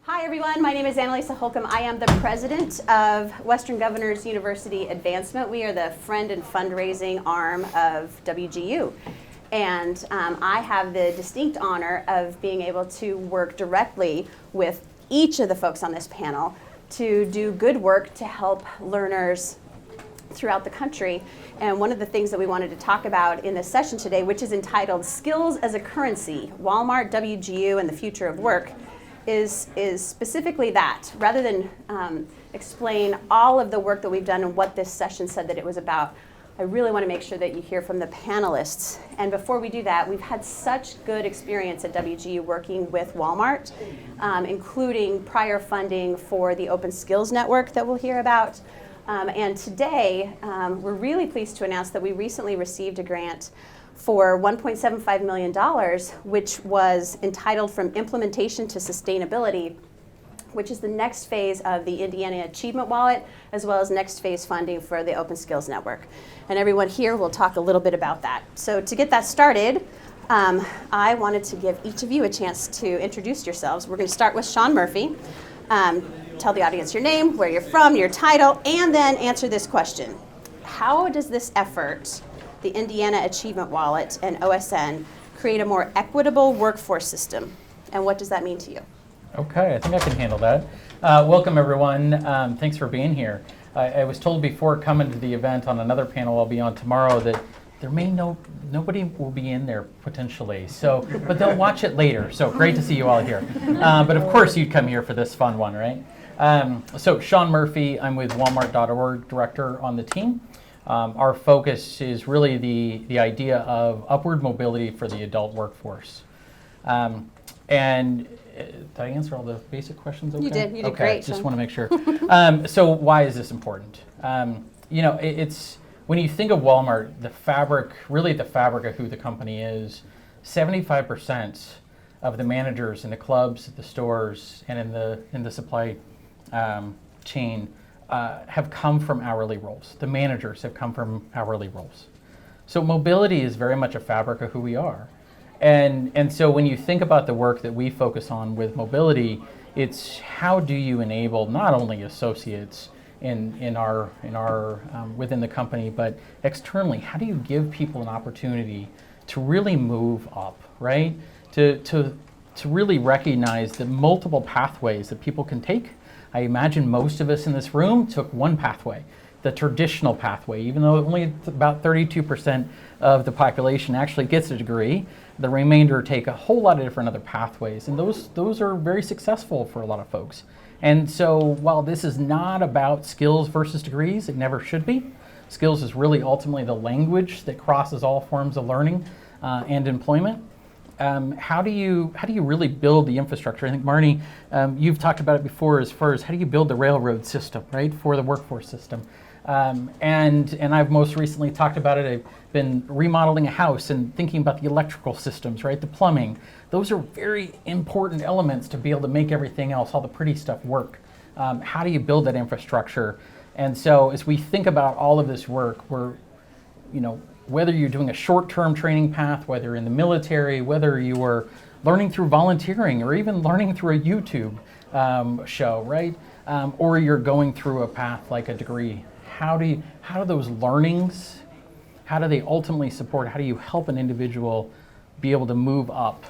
Hi everyone, my name is Annalisa Holcomb. I am the president of Western Governors University Advancement. We are the friend and fundraising arm of WGU. And I have the distinct honor of being able to work directly with each of the folks on this panel to do good work to help learners throughout the country. And one of the things that we wanted to talk about in this session today, which is entitled Skills as a Currency, Walmart, WGU, and the Future of Work, is specifically that. Rather than explain all of the work that we've done and what this session said that it was about, I really want to make sure that you hear from the panelists. And before we do that, we've had such good experience at WGU working with Walmart, including prior funding for the Open Skills Network that we'll hear about. And today, we're really pleased to announce that we recently received a grant for $1.75 million, which was entitled From Implementation to Sustainability, which is the next phase of the Indiana Achievement Wallet, as well as next phase funding for the Open Skills Network. And everyone here will talk a little bit about that. So to get that started, I wanted to give each of you a chance to introduce yourselves. We're going to start with Sean Murphy. Tell the audience your name, where you're from, your title, and then answer this question. How does this effort, the Indiana Achievement Wallet and OSN, create a more equitable workforce system? And what does that mean to you? Okay, I think I can handle that. Welcome everyone. Thanks for being here. I was told before coming to the event on another panel I'll be on tomorrow that there nobody will be in there potentially. So, but they'll watch it later. So great to see you all here. But of course you'd come here for this fun one, right? So Sean Murphy, I'm with Walmart.org, director on the team. Our focus is really the idea of upward mobility for the adult workforce. And did I answer all the basic questions okay? You did Okay, great, just Sean. want to make sure. So why is this important? It's when you think of Walmart, the fabric of who the company is, 75% of the managers in the clubs, at the stores, and in the supply chain have come from hourly roles. The managers have come from hourly roles. So mobility is very much a fabric of who we are. And so when you think about the work that we focus on with mobility, it's how do you enable not only associates in our within the company, but externally, how do you give people an opportunity to really move up, right? To really recognize the multiple pathways that people can take. I imagine most of us in this room took one pathway, the traditional pathway, even though only about 32% of the population actually gets a degree. The remainder take a whole lot of different other pathways, and those are very successful for a lot of folks. And so while this is not about skills versus degrees, it never should be. Skills is really ultimately the language that crosses all forms of learning and employment. How do you really build the infrastructure? I think Marnie, you've talked about it before as far as how do you build the railroad system, right, for the workforce system. And I've most recently talked about it. I've been remodeling a house and thinking about the electrical systems, right, the plumbing. Those are very important elements to be able to make everything else, all the pretty stuff work. How do you build that infrastructure? And so as we think about all of this work, whether you're doing a short-term training path, whether you're in the military, whether you are learning through volunteering or even learning through a YouTube show, right? Or you're going through a path like a degree. How do those learnings, how do they ultimately support, how do you help an individual be able to move up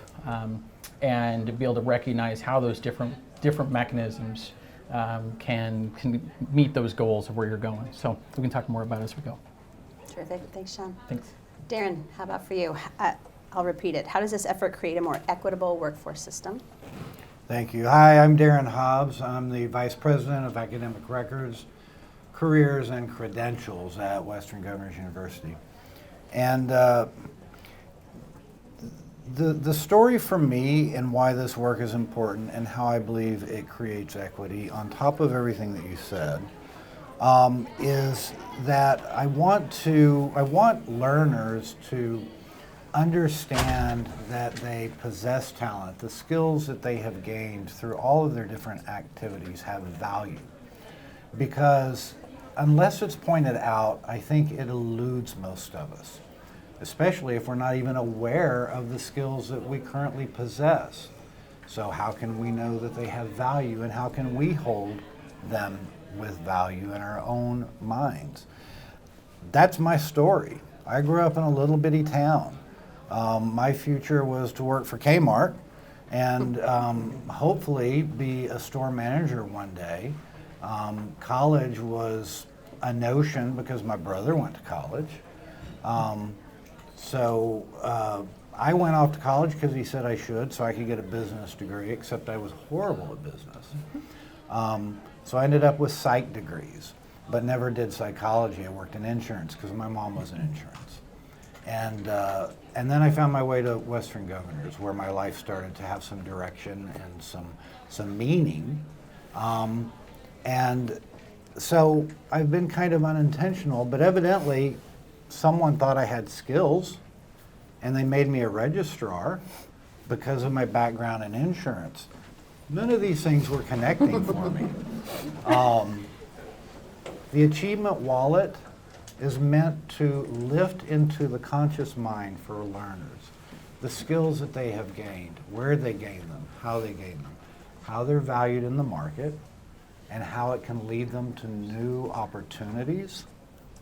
and be able to recognize how those different mechanisms can meet those goals of where you're going. So we can talk more about it as we go. Terrific. Thanks, Sean. Thanks. Darren, how about for you? I'll repeat it. How does this effort create a more equitable workforce system? Thank you. Hi, I'm Darren Hobbs. I'm the Vice President of Academic Records, Careers, and Credentials at Western Governors University. And the story for me and why this work is important and how I believe it creates equity, on top of everything that you said, is that I want learners to understand that they possess talent. The skills that they have gained through all of their different activities have value. Because unless it's pointed out, I think it eludes most of us, especially if we're not even aware of the skills that we currently possess. So how can we know that they have value, and how can we hold them with value in our own minds? That's my story. I grew up in a little bitty town. My future was to work for Kmart and hopefully be a store manager one day. College was a notion because my brother went to college. So I went off to college because he said I should, so I could get a business degree, except I was horrible at business. So I ended up with psych degrees, but never did psychology. I worked in insurance because my mom was in insurance. And then I found my way to Western Governors, where my life started to have some direction and some meaning. And so I've been kind of unintentional, but evidently someone thought I had skills, and they made me a registrar because of my background in insurance. None of these things were connecting for me. The Achievement Wallet is meant to lift into the conscious mind for learners the skills that they have gained, where they gained them, how they're valued in the market, and how it can lead them to new opportunities,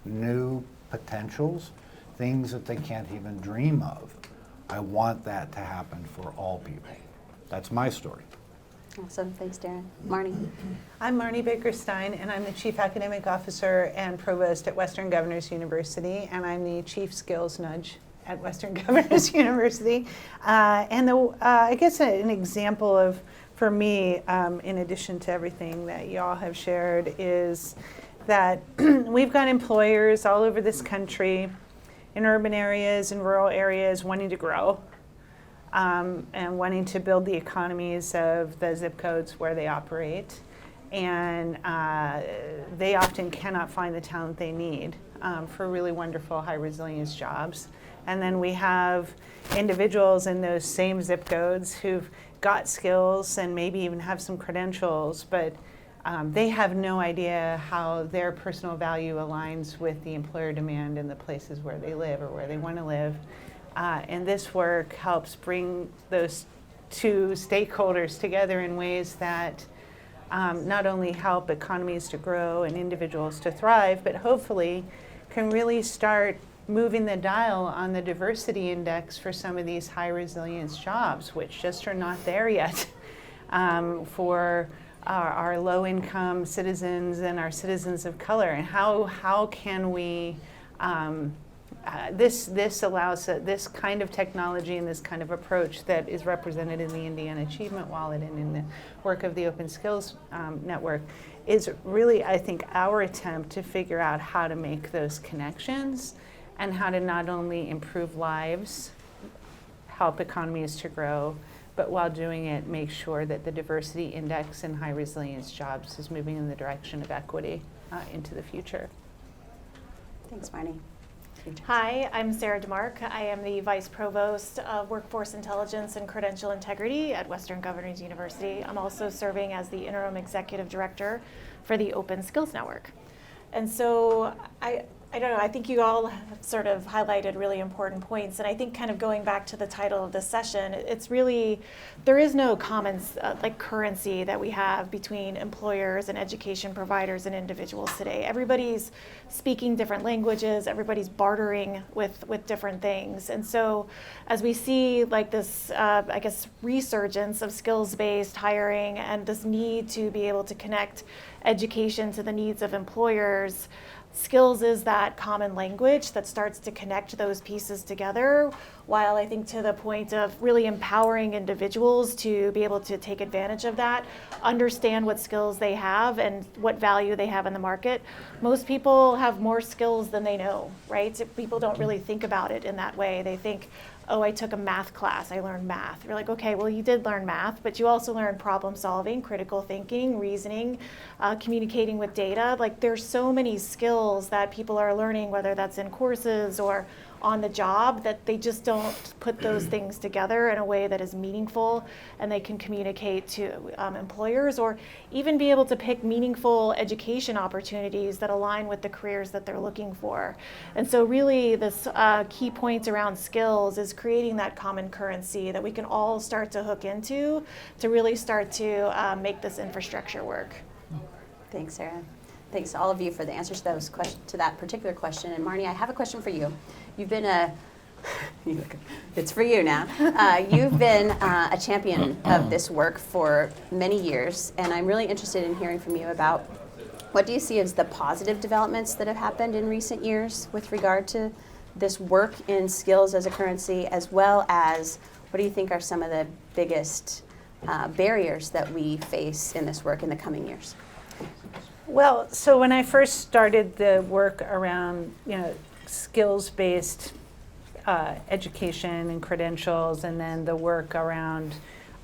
new potentials, things that they can't even dream of. I want that to happen for all people. That's my story. Awesome, thanks, Darren. Marnie. I'm Marnie Baker-Stein, and I'm the Chief Academic Officer and Provost at Western Governors University, and I'm the Chief Skills Nudge at Western Governors University. I guess an example of, for me, in addition to everything that y'all have shared, is that we've got employers all over this country, in urban areas and rural areas, wanting to grow. And wanting to build the economies of the zip codes where they operate. And they often cannot find the talent they need for really wonderful high resilience jobs. And then we have individuals in those same zip codes who've got skills and maybe even have some credentials, but they have no idea how their personal value aligns with the employer demand in the places where they live or where they want to live. And this work helps bring those two stakeholders together in ways that not only help economies to grow and individuals to thrive, but hopefully can really start moving the dial on the diversity index for some of these high resilience jobs, which just are not there yet for our low income citizens and our citizens of color. And how can we this allows this kind of technology and this kind of approach that is represented in the Indiana Achievement Wallet and in the work of the Open Skills Network is really, I think, our attempt to figure out how to make those connections and how to not only improve lives, help economies to grow, but while doing it, make sure that the diversity index in high resilience jobs is moving in the direction of equity into the future. Thanks, Marnie. Hi, I'm Sarah DeMark. I am the Vice Provost of Workforce Intelligence and Credential Integrity at Western Governors University. I'm also serving as the Interim Executive Director for the Open Skills Network. And so I don't know, I think you all have sort of highlighted really important points, and I think kind of going back to the title of this session, it's really, there is no common like currency that we have between employers and education providers and individuals today. Everybody's speaking different languages, everybody's bartering with different things. And so as we see like this, I guess, resurgence of skills-based hiring and this need to be able to connect education to the needs of employers, skills is that common language that starts to connect those pieces together, while I think to the point of really empowering individuals to be able to take advantage of that, understand what skills they have and what value they have in the market. Most people have more skills than they know, right? People don't really think about it in that way. They think, oh, I took a math class, I learned math. You're like, okay, well, you did learn math, but you also learned problem solving, critical thinking, reasoning, communicating with data. Like, there's so many skills that people are learning, whether that's in courses or on the job that they just don't put those things together in a way that is meaningful and they can communicate to employers, or even be able to pick meaningful education opportunities that align with the careers that they're looking for. And so really this key points around skills is creating that common currency that we can all start to hook into to really start to make this infrastructure work. Thanks, Sarah. Thanks to all of you for the answers to to that particular question. And Marnie, I have a question for you. You've been it's for you now. You've been a champion of this work for many years, and I'm really interested in hearing from you about what do you see as the positive developments that have happened in recent years with regard to this work in skills as a currency, as well as what do you think are some of the biggest barriers that we face in this work in the coming years? Well, so when I first started the work around, skills-based education and credentials, and then the work around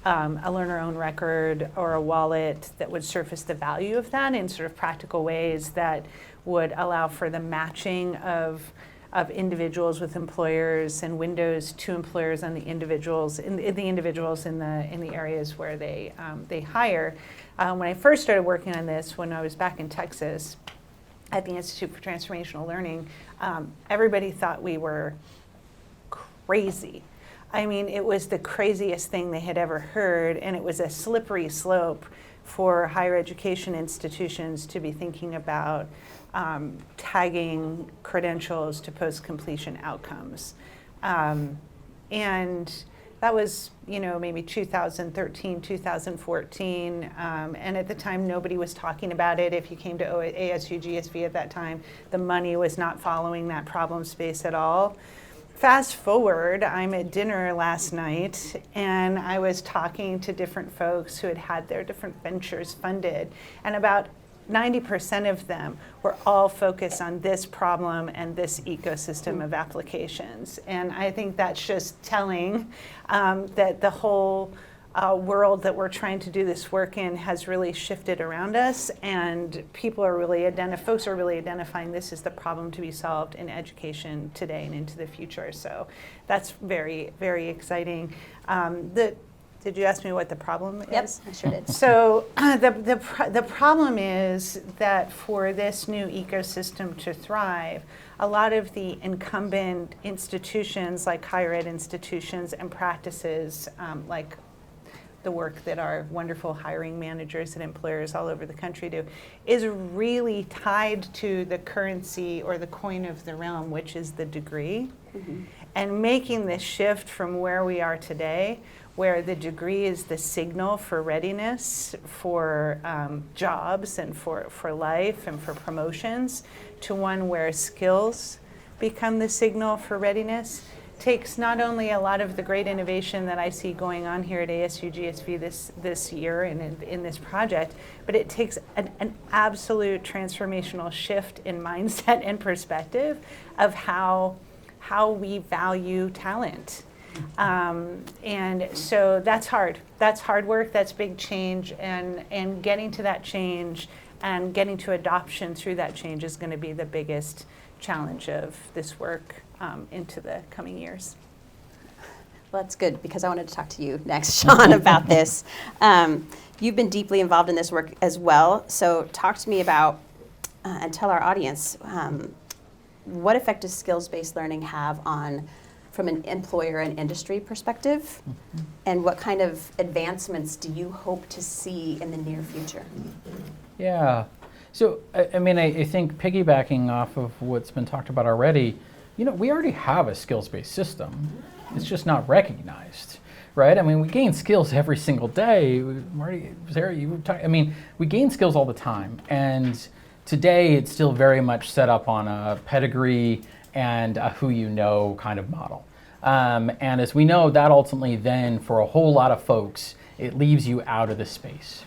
a learner-owned record or a wallet that would surface the value of that in sort of practical ways that would allow for the matching of individuals with employers and windows to employers and the individuals in the areas where they hire. When I first started working on this, when I was back in Texas at the Institute for Transformational Learning, everybody thought we were crazy. I mean, it was the craziest thing they had ever heard, and it was a slippery slope for higher education institutions to be thinking about tagging credentials to post-completion outcomes. And that was, maybe 2013, 2014, and at the time nobody was talking about it. If you came to ASU+GSV at that time, the money was not following that problem space at all. Fast forward, I'm at dinner last night, and I was talking to different folks who had their different ventures funded, and about 90% of them were all focused on this problem and this ecosystem of applications. And I think that's just telling that the whole world that we're trying to do this work in has really shifted around us, and folks are really identifying this as the problem to be solved in education today and into the future. So that's very, very exciting. Did you ask me what the problem is? Yep, I sure did. So the problem is that for this new ecosystem to thrive, a lot of the incumbent institutions like higher ed institutions and practices like the work that our wonderful hiring managers and employers all over the country do is really tied to the currency or the coin of the realm, which is the degree. Mm-hmm. And making this shift from where we are today, where the degree is the signal for readiness for jobs and for life and for promotions, to one where skills become the signal for readiness, takes not only a lot of the great innovation that I see going on here at ASU+GSV this year and in this project, but it takes an absolute transformational shift in mindset and perspective of how we value talent. And so that's hard. That's hard work, that's big change, and getting to that change and getting to adoption through that change is going to be the biggest challenge of this work into the coming years. Well, that's good, because I wanted to talk to you next, Sean, about this. You've been deeply involved in this work as well, so talk to me about, and tell our audience, what effect does skills-based learning have from an employer and industry perspective, mm-hmm. and what kind of advancements do you hope to see in the near future? Yeah, so I think piggybacking off of what's been talked about already, we already have a skills-based system. It's just not recognized, right? I mean, we gain skills every single day. Marty, Sarah, you were talking, we gain skills all the time, and today it's still very much set up on a pedigree and a who you know kind of model. And as we know, that ultimately then, for a whole lot of folks, it leaves you out of the space.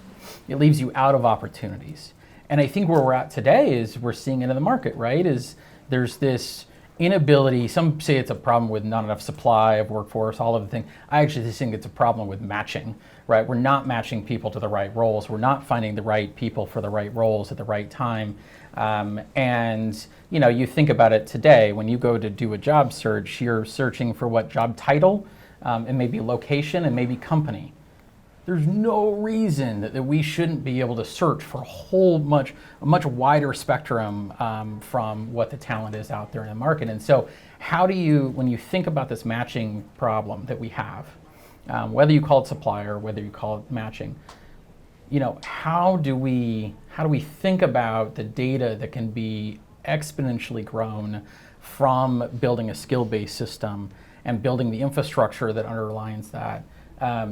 It leaves you out of opportunities. And I think where we're at today is we're seeing it in the market, right? Is there's this inability, some say it's a problem with not enough supply of workforce, all of the things. I actually just think it's a problem with matching, right? We're not matching people to the right roles. We're not finding the right people for the right roles at the right time. And you think about it today, when you go to do a job search, you're searching for what job title, and maybe location and maybe company. There's no reason that we shouldn't be able to search for a much wider spectrum from what the talent is out there in the market. And so how do you, when you think about this matching problem that we have, whether you call it supply or whether you call it matching, how do we think about the data that can be exponentially grown from building a skill-based system and building the infrastructure that underlines that,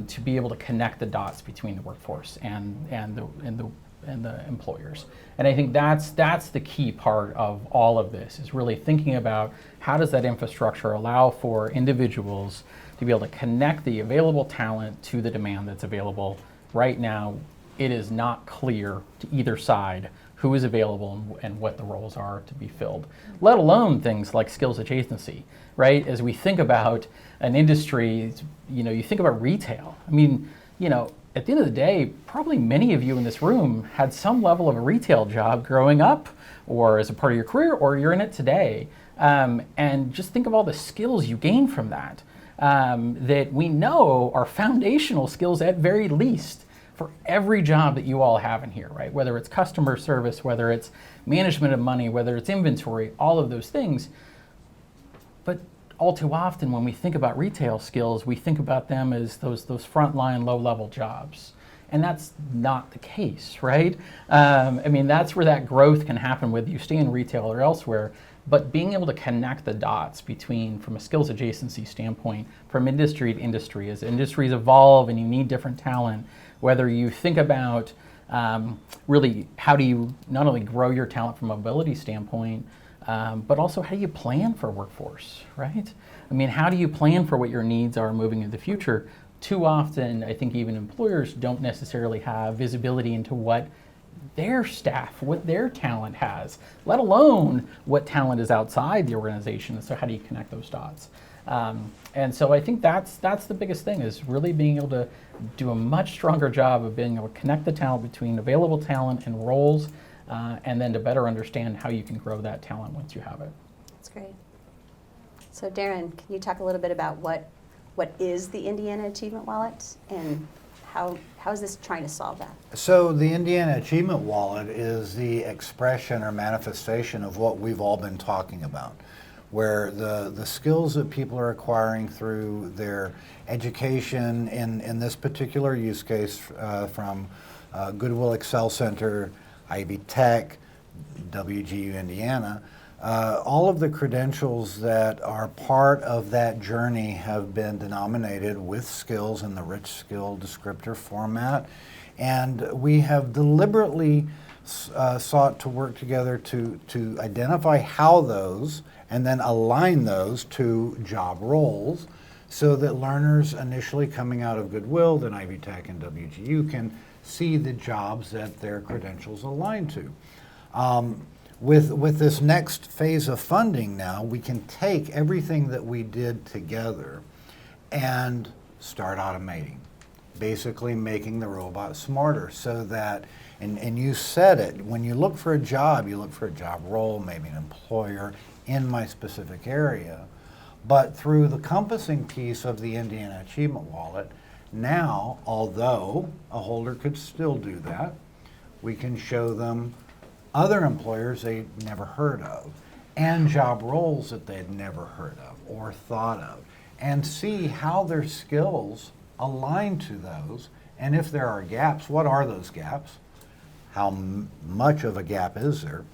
to be able to connect the dots between the workforce and the employers. And I think that's the key part of all of this, is really thinking about how does that infrastructure allow for individuals to be able to connect the available talent to the demand that's available. Right now, it is not clear to either side who is available and what the roles are to be filled, let alone things like skills adjacency, right? As we think about an industry, you think about retail. I mean, at the end of the day, probably many of you in this room had some level of a retail job growing up or as a part of your career, or you're in it today. And just think of all the skills you gain from that, that we know are foundational skills at very least for every job that you all have in here, right? Whether it's customer service, whether it's management of money, whether it's inventory, all of those things. But all too often when we think about retail skills, we think about them as those frontline low-level jobs. And that's not the case, right? That's where that growth can happen, whether you stay in retail or elsewhere. But being able to connect the dots between, from a skills adjacency standpoint, from industry to industry, as industries evolve and you need different talent, whether you think about really how do you not only grow your talent from a mobility standpoint, but also how do you plan for workforce, right? How do you plan for what your needs are moving into the future? Too often, I think even employers don't necessarily have visibility into what their staff, what their talent has, let alone what talent is outside the organization. And so how do you connect those dots? And so I think that's the biggest thing, is really being able to do a much stronger job of being able to connect the talent between available talent and roles, and then to better understand how you can grow that talent once you have it. That's great. So Darren, can you talk a little bit about what is the Indiana Achievement Wallet and how is this trying to solve that? So the Indiana Achievement Wallet is the expression or manifestation of what we've all been talking about, where the skills that people are acquiring through their education in this particular use case, from Goodwill Excel Center, Ivy Tech, WGU Indiana, all of the credentials that are part of that journey have been denominated with skills in the rich skill descriptor format. And we have deliberately sought to work together to identify how those, and then align those to job roles, so that learners initially coming out of Goodwill, then Ivy Tech and WGU, can see the jobs that their credentials align to. With this next phase of funding now, we can take everything that we did together and start automating, basically making the robot smarter, so that, and you said it, when you look for a job, you look for a job role, maybe an employer in my specific area. But through the compassing piece of the Indiana Achievement Wallet, now, although a holder could still do that, we can show them other employers they'd never heard of, and job roles that they'd never heard of or thought of, and see how their skills align to those, and if there are gaps, what are those gaps? How much of a gap is there?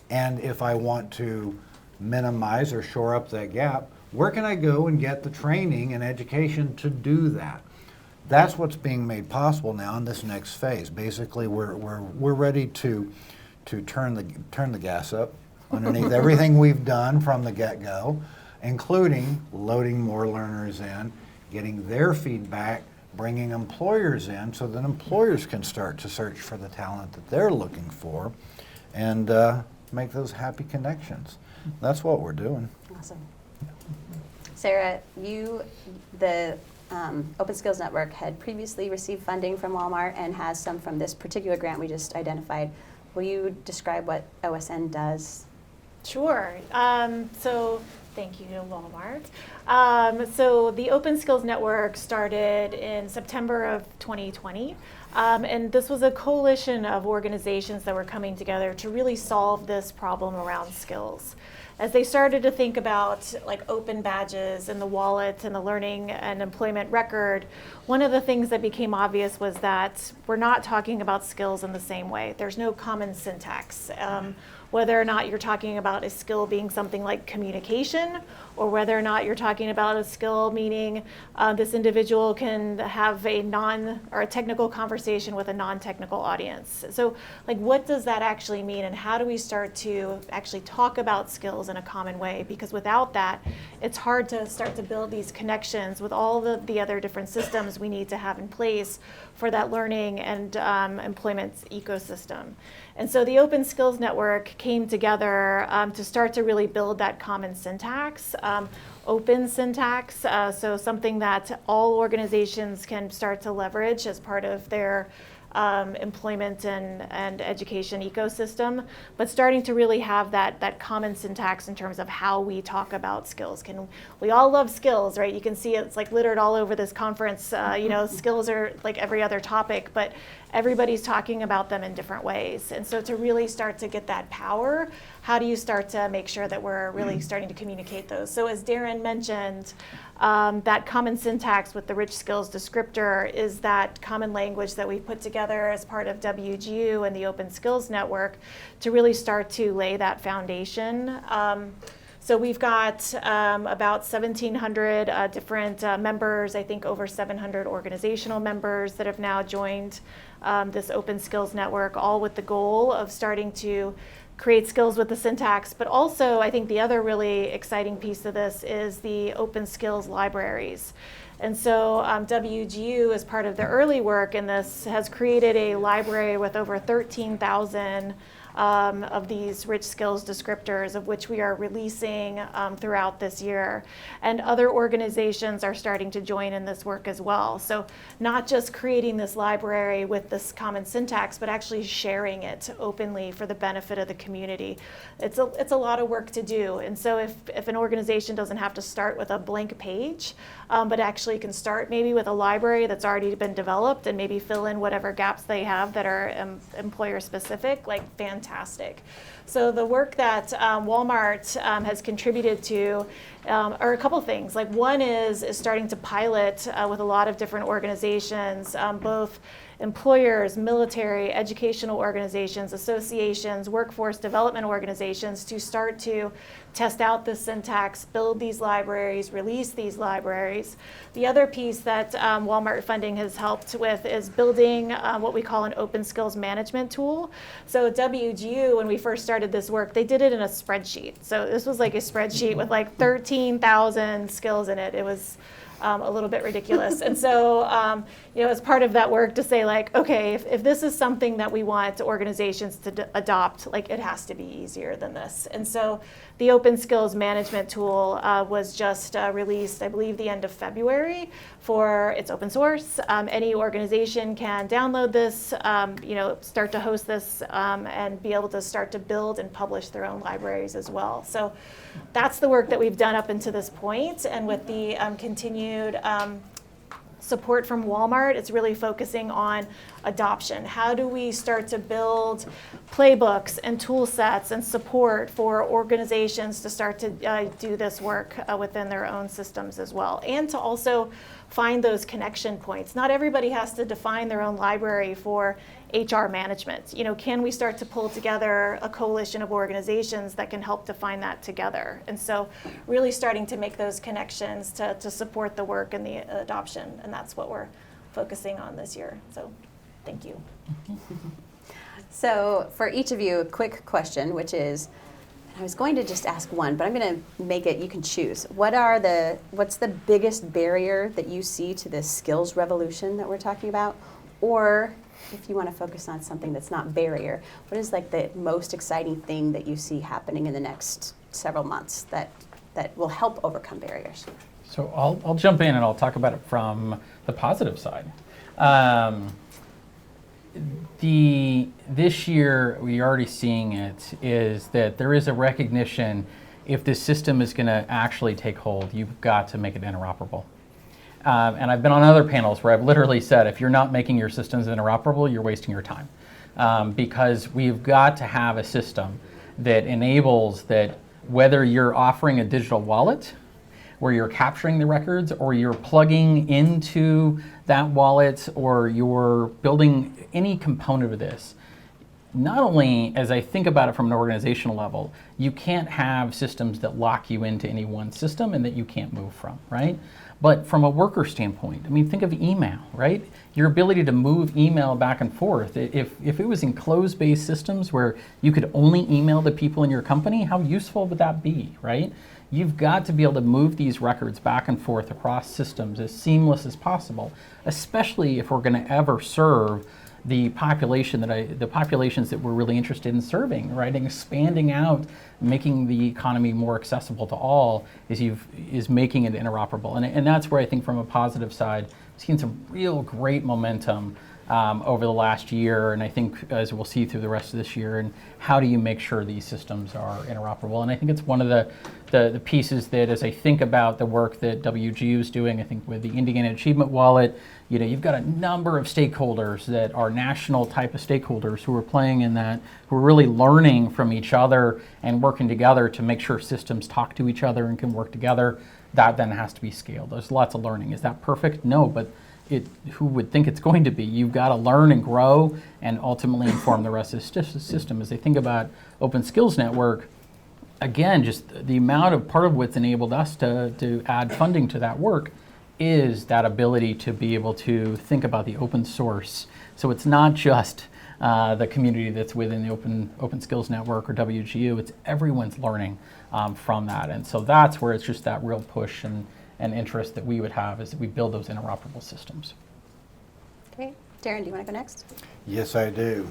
And if I want to minimize or shore up that gap, where can I go and get the training and education to do that? That's what's being made possible now in this next phase. Basically, we're ready to turn the gas up underneath everything we've done from the get-go, including loading more learners in, getting their feedback, bringing employers in so that employers can start to search for the talent that they're looking for, and make those happy connections. That's what we're doing. Awesome. Sarah, the Open Skills Network had previously received funding from Walmart and has some from this particular grant we just identified. Will you describe what OSN does? Sure. So thank you to Walmart. So the Open Skills Network started in September of 2020. And this was a coalition of organizations that were coming together to really solve this problem around skills. As they started to think about like open badges and the wallet and the learning and employment record, one of the things that became obvious was that we're not talking about skills in the same way. There's no common syntax. Whether or not you're talking about a skill being something like communication, or whether or not you're talking about a skill meaning this individual can have a technical conversation with a non-technical audience. So like, what does that actually mean, and how do we start to actually talk about skills in a common way? Because without that, it's hard to start to build these connections with all the other different systems we need to have in place for that learning and employment ecosystem. And so the Open Skills Network came together to start to really build that common syntax, open syntax, so something that all organizations can start to leverage as part of their employment and education ecosystem, but starting to really have that common syntax in terms of how we talk about skills. We all love skills, right? You can see it's like littered all over this conference. Skills are like every other topic, but everybody's talking about them in different ways. And so to really start to get that power, how do you start to make sure that we're really starting to communicate those? So as Darren mentioned, that common syntax with the rich skills descriptor is that common language that we put together as part of WGU and the Open Skills Network to really start to lay that foundation. So we've got about 1,700 different members, I think over 700 organizational members that have now joined this Open Skills Network, all with the goal of starting to create skills with the syntax. But also, I think the other really exciting piece of this is the open skills libraries. And so WGU, as part of the early work in this, has created a library with over 13,000 of these rich skills descriptors, of which we are releasing throughout this year. And other organizations are starting to join in this work as well. So not just creating this library with this common syntax, but actually sharing it openly for the benefit of the community. It's a lot of work to do. And so if an organization doesn't have to start with a blank page, but actually can start maybe with a library that's already been developed and maybe fill in whatever gaps they have that are employer specific, like fantastic. So the work that Walmart has contributed to are a couple things. Like one is starting to pilot with a lot of different organizations, both employers, military, educational organizations, associations, workforce development organizations, to start to test out the syntax, build these libraries, release these libraries. The other piece that Walmart funding has helped with is building what we call an open skills management tool. So WGU, when we first started this work, they did it in a spreadsheet. So this was like a spreadsheet with like 13,000 skills in it. It was a little bit ridiculous. And so, as part of that work to say like, okay, if this is something that we want organizations to adopt, like it has to be easier than this. And so the Open Skills Management Tool was just released, I believe, the end of February. It's open source. Any organization can download this, start to host this, and be able to start to build and publish their own libraries as well. So that's the work that we've done up until this point, and with the continued support from Walmart, it's really focusing on adoption. How do we start to build playbooks and tool sets and support for organizations to start to do this work within their own systems as well, and to also find those connection points. Not everybody has to define their own library for HR management. Can we start to pull together a coalition of organizations that can help define that together? And so really starting to make those connections to support the work and the adoption. And that's what we're focusing on this year. So thank you. So for each of you, a quick question, which is, I was going to just ask one, but I'm going to make it, you can choose. What's the biggest barrier that you see to this skills revolution that we're talking about? Or if you want to focus on something that's not barrier, what is like the most exciting thing that you see happening in the next several months that will help overcome barriers. So I'll jump in and I'll talk about it from the positive side. This year, we're already seeing it, is that there is a recognition if this system is going to actually take hold, you've got to make it interoperable. And I've been on other panels where I've literally said, if you're not making your systems interoperable, you're wasting your time. Because we've got to have a system that enables that whether you're offering a digital wallet, where you're capturing the records, or you're plugging into that wallet, or you're building any component of this, not only, as I think about it from an organizational level, you can't have systems that lock you into any one system and that you can't move from, right? But from a worker standpoint, I mean, think of email, right? Your ability to move email back and forth. If it was in closed-based systems where you could only email the people in your company, how useful would that be, right? You've got to be able to move these records back and forth across systems as seamless as possible, especially if we're going to ever serve the populations that we're really interested in serving, right? And expanding out, making the economy more accessible to all is making it interoperable. And that's where I think from a positive side, I've seen some real great momentum over the last year, and I think as we'll see through the rest of this year, and how do you make sure these systems are interoperable? And I think it's one of the pieces that, as I think about the work that WGU is doing, I think with the Indiana Achievement Wallet, you've got a number of stakeholders that are national type of stakeholders who are playing in that, who are really learning from each other and working together to make sure systems talk to each other and can work together. That then has to be scaled. There's lots of learning. Is that perfect? No, but who would think it's going to be? You've got to learn and grow and ultimately inform the rest of the system. As I think about Open Skills Network, again, just the amount of part of what's enabled us to add funding to that work is that ability to be able to think about the open source. So it's not just the community that's within the Open Skills Network or WGU, it's everyone's learning from that. And so that's where it's just that real push and interest that we would have as we build those interoperable systems. Okay, Darren, do you want to go next? Yes, I do.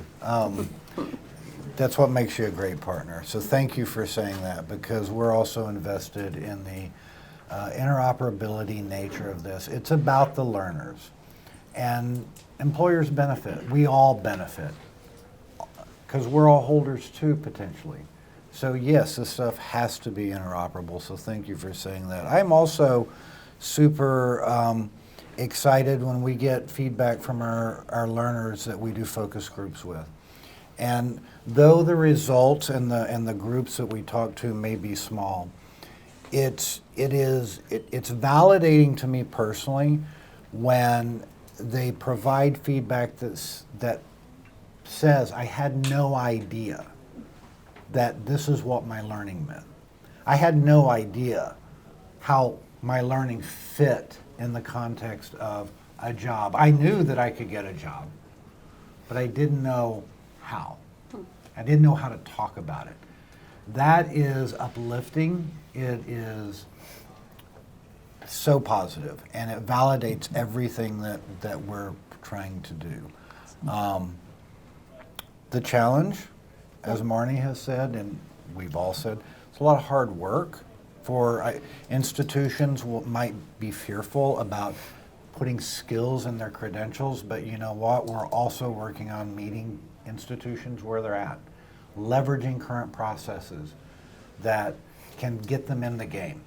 That's what makes you a great partner. So thank you for saying that, because we're also invested in the interoperability nature of this. It's about the learners, and employers benefit. We all benefit, because we're all holders too, potentially. So yes, this stuff has to be interoperable, so thank you for saying that. I'm also super excited when we get feedback from our learners that we do focus groups with. And though the results and the groups that we talk to may be small, it's validating to me personally when they provide feedback that says, I had no idea that this is what my learning meant. I had no idea how my learning fit in the context of a job. I knew that I could get a job, but I didn't know how. I didn't know how to talk about it. That is uplifting. It is so positive, and it validates everything that we're trying to do. The challenge, as Marnie has said, and we've all said, it's a lot of hard work for institutions might be fearful about putting skills in their credentials, but you know what? We're also working on meeting institutions where they're at, leveraging current processes that can get them in the game.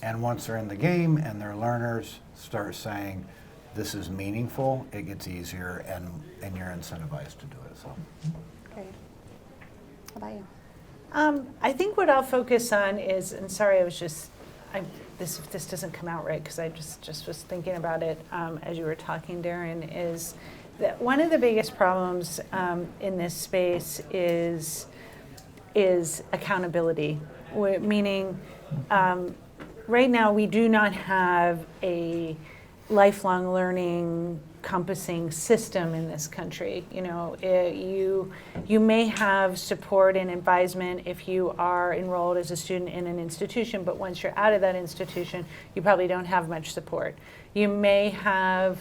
And once they're in the game and their learners start saying, this is meaningful, it gets easier, and you're incentivized to do it. So. Great. How about you? I think what I'll focus on is, and sorry, this doesn't come out right because I just was thinking about it as you were talking, Darren, is that one of the biggest problems in this space is accountability, meaning right now we do not have a lifelong learning encompassing system in this country. You know, you may have support and advisement if you are enrolled as a student in an institution, but once you're out of that institution, you probably don't have much support. You may have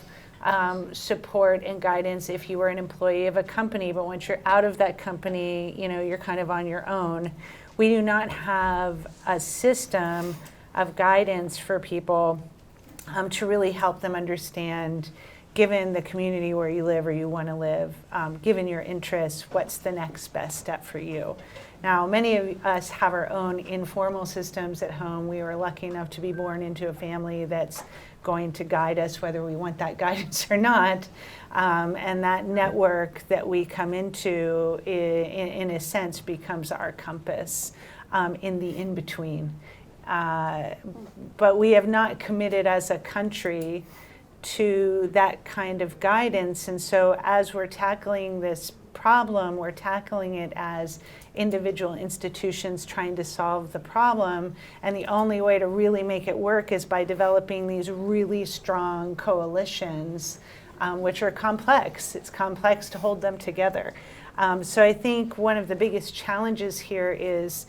support and guidance if you were an employee of a company, but once you're out of that company, you know, you're kind of on your own. we do not have a system of guidance for people to really help them understand, given the community where you live or you want to live, given your interests, what's the next best step for you. Now, many of us have our own informal systems at home. We were lucky enough to be born into a family that's going to guide us whether we want that guidance or not. And that network that we come into, in a sense, becomes our compass in the in-between. But we have not committed as a country to that kind of guidance. And so as we're tackling this problem, we're tackling it as individual institutions trying to solve the problem. And the only way to really make it work is by developing these really strong coalitions, which are complex. It's complex to hold them together. So I think one of the biggest challenges here is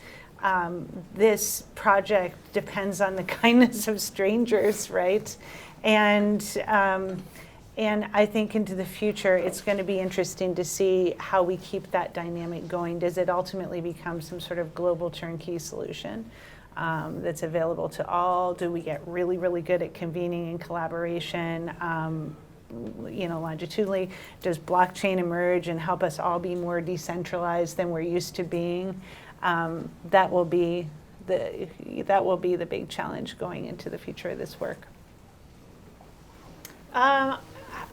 this project depends on the kindness of strangers, right? And I think into the future, it's going to be interesting to see how we keep that dynamic going. Does it ultimately become some sort of global turnkey solution that's available to all? Do we get really, really good at convening and collaboration, longitudinally? Does blockchain emerge and help us all be more decentralized than we're used to being? That will be the big challenge going into the future of this work.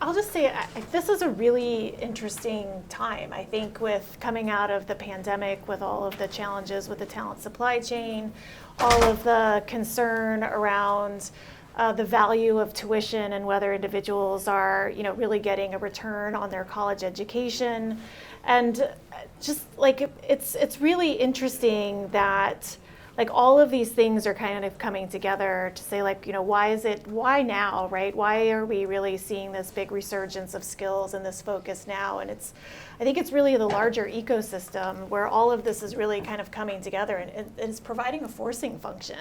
I'll just say this is a really interesting time. I think with coming out of the pandemic, with all of the challenges with the talent supply chain, all of the concern around the value of tuition and whether individuals are, really getting a return on their college education, and just like it's really interesting that all of these things are kind of coming together to say why now, right? Why are we really seeing this big resurgence of skills and this focus now? And I think it's really the larger ecosystem where all of this is really kind of coming together and it's providing a forcing function.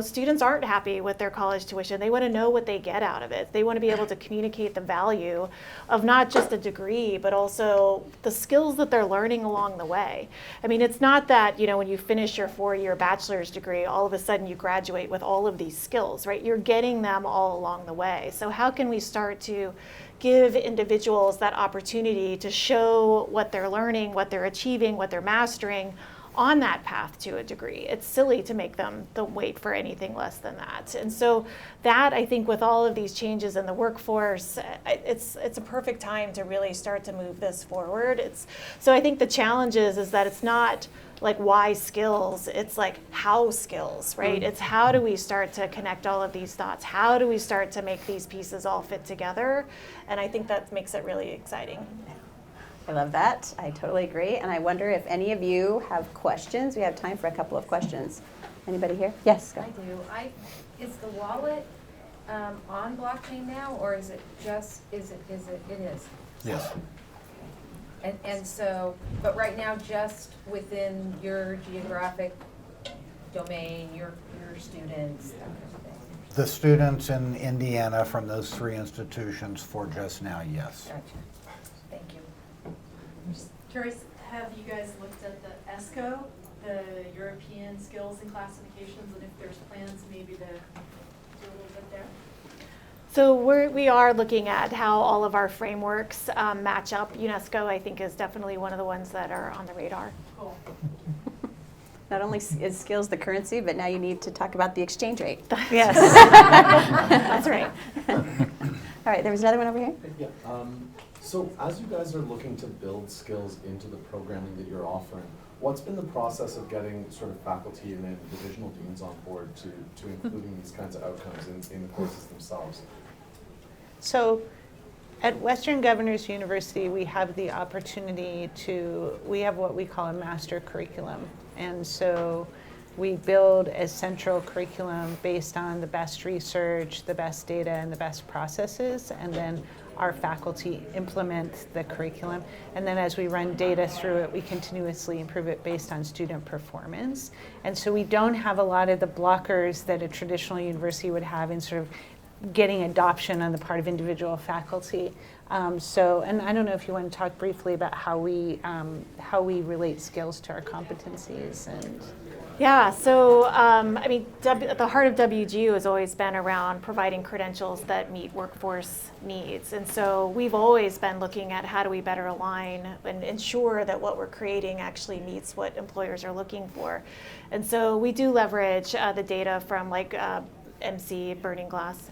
Students aren't happy with their college tuition. They want to know what they get out of it. They want to be able to communicate the value of not just a degree, but also the skills that they're learning along the way. I mean, it's not that, when you finish your 4-year bachelor's degree, all of a sudden you graduate with all of these skills, right? You're getting them all along the way. So how can we start to give individuals that opportunity to show what they're learning, what they're achieving, what they're mastering on that path to a degree? It's silly to make them wait for anything less than that. And so that, I think, with all of these changes in the workforce, it's a perfect time to really start to move this forward. So I think the challenge is that it's not why skills, it's how skills, right? It's how do we start to connect all of these thoughts? How do we start to make these pieces all fit together? And I think that makes it really exciting. I love that. I totally agree. And I wonder if any of you have questions. We have time for a couple of questions. Anybody here? Yes, go. I do. Is the wallet on blockchain now, or is it just, it is? Yes. And so, but right now, just within your geographic domain, your students, that kind of thing? The students in Indiana from those 3 institutions for just now, yes. Gotcha. Thank you. I'm just curious, have you guys looked at the ESCO, the European Skills and Classifications, and if there's plans maybe to do a little bit there? So we are looking at how all of our frameworks match up. UNESCO, I think, is definitely one of the ones that are on the radar. Cool. Not only is skills the currency, but now you need to talk about the exchange rate. Yes. That's right. All right, there was another one over here. Yeah. So as you guys are looking to build skills into the programming that you're offering, what's been the process of getting sort of faculty and then divisional deans on board to including these kinds of outcomes in the courses themselves? So at Western Governors University, we have the opportunity we have what we call a master curriculum. And so we build a central curriculum based on the best research, the best data, and the best processes, and then our faculty implement the curriculum. And then as we run data through it, we continuously improve it based on student performance. And so we don't have a lot of the blockers that a traditional university would have in sort of getting adoption on the part of individual faculty. And I don't know if you want to talk briefly about how we relate skills to our competencies and. Yeah, so the heart of WGU has always been around providing credentials that meet workforce needs. And so we've always been looking at how do we better align and ensure that what we're creating actually meets what employers are looking for. And so we do leverage the data from MC Burning Glass,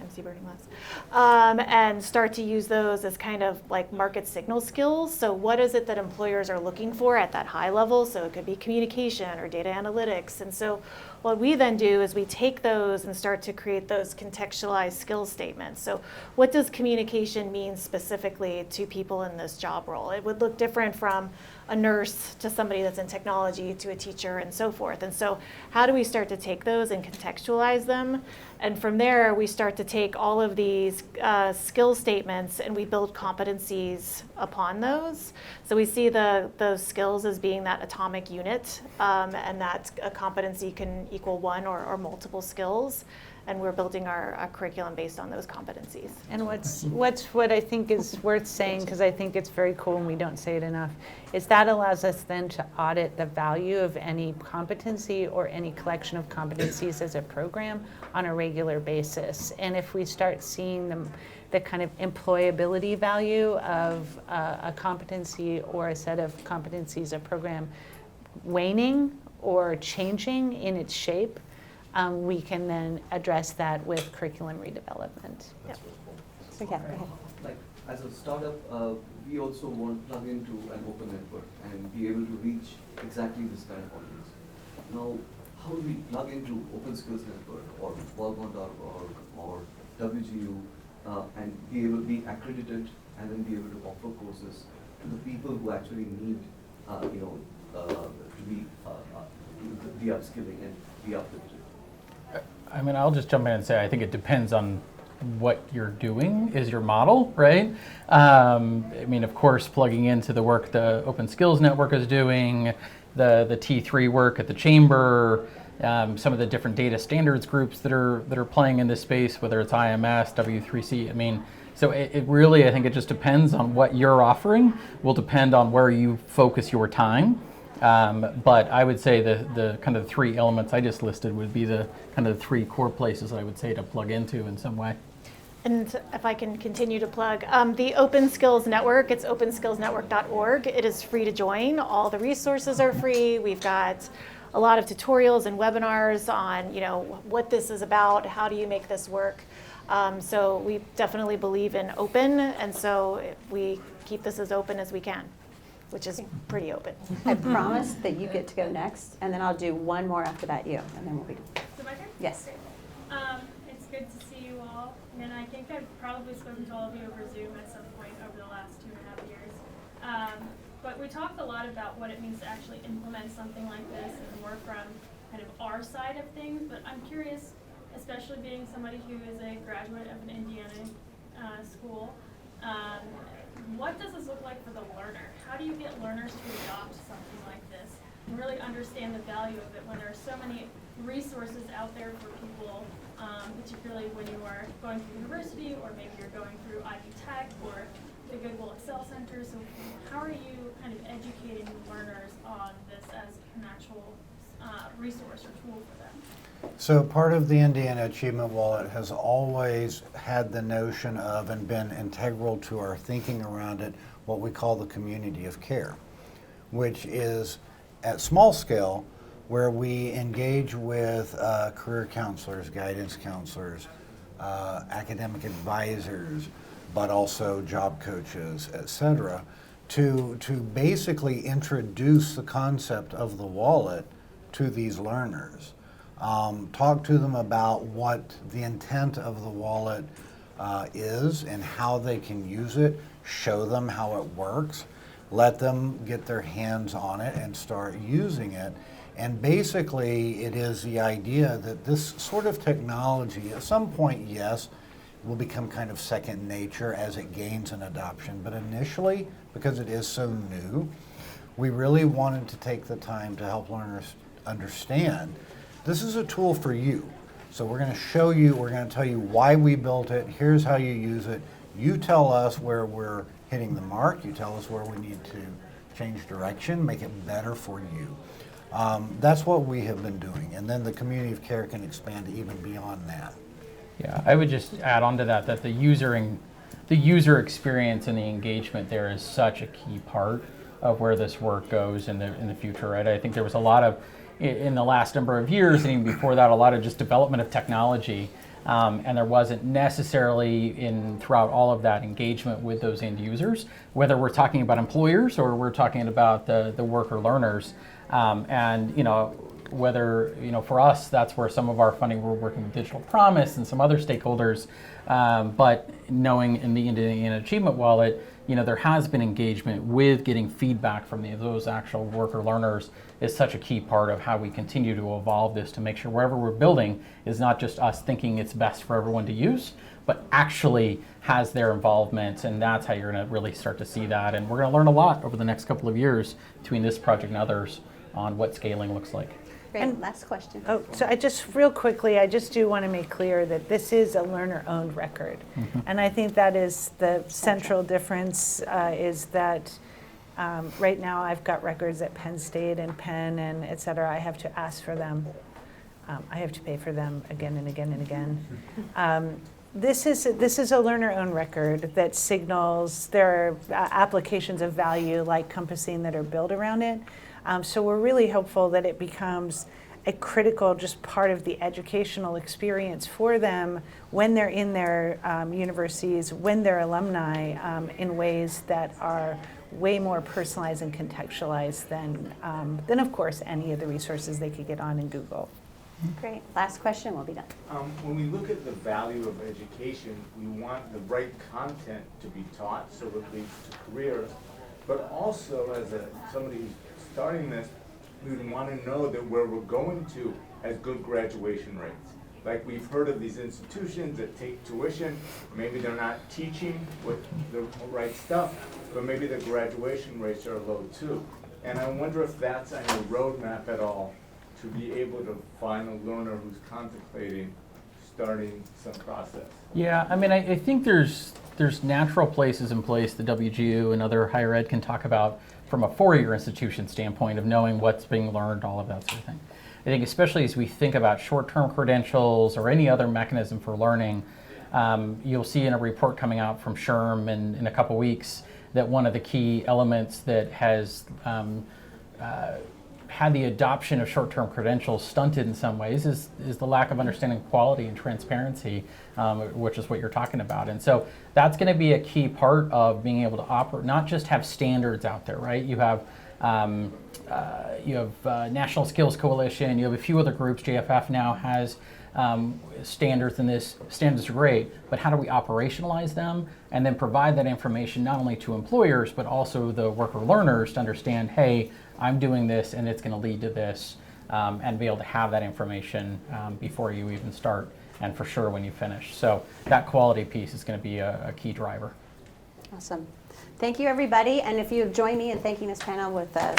and start to use those as kind of like market signal skills. So what is it that employers are looking for at that high level? So it could be communication or data analytics. And so what we then do is we take those and start to create those contextualized skills statements. So what does communication mean specifically to people in this job role? It would look different from a nurse to somebody that's in technology to a teacher and so forth. And so how do we start to take those and contextualize them? And from there, we start to take all of these skill statements and we build competencies upon those. So we see those skills as being that atomic unit, and that a competency can equal one or multiple skills. And we're building our curriculum based on those competencies. And what I think is worth saying, because I think it's very cool and we don't say it enough, is that allows us then to audit the value of any competency or any collection of competencies as a program on a regular basis. And if we start seeing the kind of employability value of a competency or a set of competencies, a program waning or changing in its shape, we can then address that with curriculum redevelopment. Yep. So, yeah, go ahead. Like as a startup, we also want to plug into an open network and be able to reach exactly this kind of audience. Now, how do we plug into Open Skills Network or Walmart.org or WGU and be able to be accredited and then be able to offer courses to the people who actually need, to be upskilling and be uplifted? I mean, I'll just jump in and say I think it depends on what you're doing is your model, right? I mean, of course, plugging into the work the Open Skills Network is doing, the T3 work at the Chamber, some of the different data standards groups that are playing in this space, whether it's IMS, W3C. I mean, so it really, I think it just depends on what you're offering, will depend on where you focus your time. But I would say the kind of three elements I just listed would be the kind of three core places I would say to plug into in some way. And if I can continue to plug, the Open Skills Network, it's openskillsnetwork.org. It is free to join. All the resources are free. We've got a lot of tutorials and webinars on, what this is about, how do you make this work. So we definitely believe in open, and so we keep this as open as we can, which is pretty open. I promise that you get to go next, and then I'll do one more after that, you, and then we'll be done. So my turn? Yes. It's good to see you all, and I think I've probably spoken to all of you over Zoom at some point over the last 2.5 years. But we talked a lot about what it means to actually implement something like this and more from kind of our side of things, but I'm curious, especially being somebody who is a graduate of an Indiana school, what does this look like for the learner? How do you get learners to adopt something like this and really understand the value of it when there are so many resources out there for people, particularly when you are going through university or maybe you're going through Ivy Tech or the Goodwill Excel Center? So how are you kind of educating learners on this as an actual resource or tool for them? So part of the Indiana Achievement Wallet has always had the notion of and been integral to our thinking around it, what we call the community of care, which is at small scale where we engage with career counselors, guidance counselors, academic advisors, but also job coaches, et cetera, to basically introduce the concept of the wallet to these learners. Talk to them about what the intent of the wallet is and how they can use it, show them how it works, let them get their hands on it and start using it. And basically it is the idea that this sort of technology at some point, yes, will become kind of second nature as it gains an adoption. But initially, because it is so new, we really wanted to take the time to help learners understand this is a tool for you. So we're going to show you, we're going to tell you why we built it, here's how you use it. You tell us where we're hitting the mark, you tell us where we need to change direction, make it better for you. That's what we have been doing, and then the community of care can expand even beyond that. Yeah, I would just add on to that the user experience and the engagement there is such a key part of where this work goes in the future, right? I think there was a lot of, in the last number of years, and even before that, a lot of just development of technology, and there wasn't necessarily throughout all of that engagement with those end users, whether we're talking about employers or we're talking about the worker learners, and whether, for us, that's where some of our funding, we're working with Digital Promise and some other stakeholders, but knowing in the Indiana Achievement Wallet, there has been engagement with getting feedback from those actual worker learners is such a key part of how we continue to evolve this to make sure wherever we're building is not just us thinking it's best for everyone to use, but actually has their involvement, and that's how you're going to really start to see that. And we're going to learn a lot over the next couple of years between this project and others on what scaling looks like. Great. And- Last question. Oh, so I just, real quickly, I just do want to make clear that this is a learner-owned record. And I think that is the central difference, is that right now I've got records at Penn State and Penn and et cetera. I have to ask for them. I have to pay for them again and again and again. This is a learner-owned record that signals there are applications of value like compassing that are built around it. So we're really hopeful that it becomes a critical just part of the educational experience for them when they're in their universities, when they're alumni, in ways that are way more personalized and contextualized than of course, any of the resources they could get on in Google. Great. Last question, we'll be done. When we look at the value of education, we want the right content to be taught so it leads to careers, but also as somebody who's starting this, we would want to know that where we're going to has good graduation rates. Like we've heard of these institutions that take tuition, maybe they're not teaching with the right stuff, but maybe the graduation rates are low too. And I wonder if that's on your roadmap at all to be able to find a learner who's contemplating starting some process. Yeah, I mean, I think there's natural places in place the WGU and other higher ed can talk about from a four-year institution standpoint of knowing what's being learned, all of that sort of thing. I think especially as we think about short-term credentials or any other mechanism for learning, you'll see in a report coming out from SHRM in a couple weeks that one of the key elements that has had the adoption of short-term credentials stunted in some ways is the lack of understanding quality and transparency, which is what you're talking about. And so that's going to be a key part of being able to operate, not just have standards out there, right? You have National Skills Coalition, you have a few other groups, JFF now has standards, and this standards are great, but how do we operationalize them and then provide that information not only to employers but also the worker learners to understand, hey, I'm doing this and it's going to lead to this, and be able to have that information before you even start and for sure when you finish. So that quality piece is going to be a key driver. Awesome. Thank you, everybody. And if you join me in thanking this panel with a